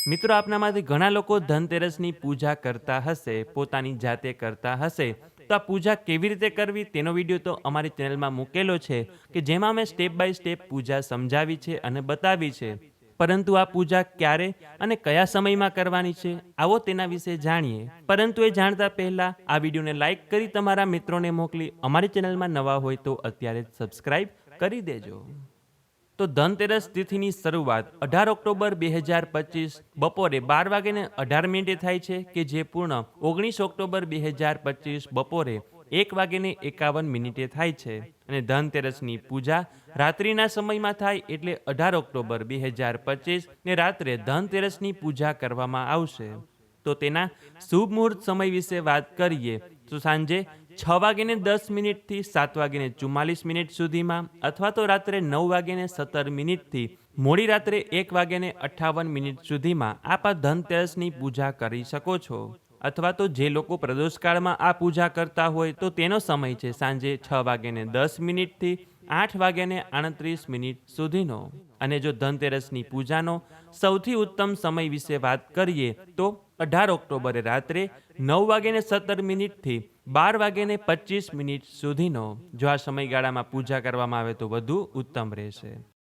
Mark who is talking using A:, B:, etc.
A: મિત્રો આપનામાંથી ઘણા લોકો ધનતેરસની પૂજા કરતા હશે, પોતાની જાતે કરતા હશે. તો આ પૂજા કેવી રીતે કરવી તેનો વિડીયો તો અમારી ચેનલમાં મૂકેલો છે કે જેમાં મેં સ્ટેપ બાય સ્ટેપ પૂજા સમજાવી છે અને બતાવી છે. પરંતુ આ પૂજા ક્યારે અને કયા સમયમાં કરવાની છે, આવો તેના વિશે જાણીએ. પરંતુ એ જાણતા પહેલા આ વિડીયોને લાઈક કરી તમારા મિત્રોને મોકલી અમારી ચેનલમાં નવા હોય તો અત્યારે જ સબસ્ક્રાઇબ કરી દેજો. તો ધનતેરસ તિથિની શરૂઆત 18 ઓક્ટોબર 2025 બપોરે 12:18 થાય છે કે જે પૂર્ણ 19 ઓક્ટોબર 2025 બપોરે 1:51 થાય છે અને ધનતેરસની પૂજા રાત્રિના સમયમાં થાય એટલે 18 ઓક્ટોબર 2025 ને રાત્રે ધનતેરસની પૂજા કરવામાં આવશે. તો તેના શુભ મુહૂર્ત સમય વિશે વાત કરીએ તો સાંજે 6:10 થી 7:44 સુધીમાં અથવા તો રાત્રે 9:17 થી મોડી રાત્રે 1:58 સુધીમાં આપ આ ધનતેરસની પૂજા કરી શકો છો. અથવા તો જે લોકો પ્રદોષકાળમાં આ પૂજા કરતા હોય તો તેનો સમય છે સાંજે 6:10 થી 8:38 સુધીનો. અને જો ધનતેરસની પૂજાનો સૌથી ઉત્તમ સમય વિશે વાત કરીએ તો 18 ઓક્ટોબરે રાત્રે 9:17 થી 12:25 સુધીનો. જો આ સમયગાળામાં પૂજા કરવામાં આવે તો વધુ ઉત્તમ રહેશે.